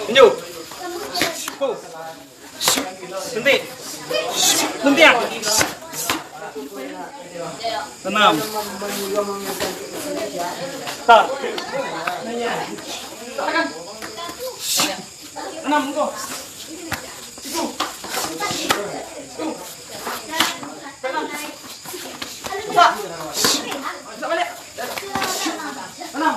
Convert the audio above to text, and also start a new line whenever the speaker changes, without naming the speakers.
Lanjut. Berhenti. Berhenti ya. Tenang. Start. Enam kok. Itu. Balik. Enam.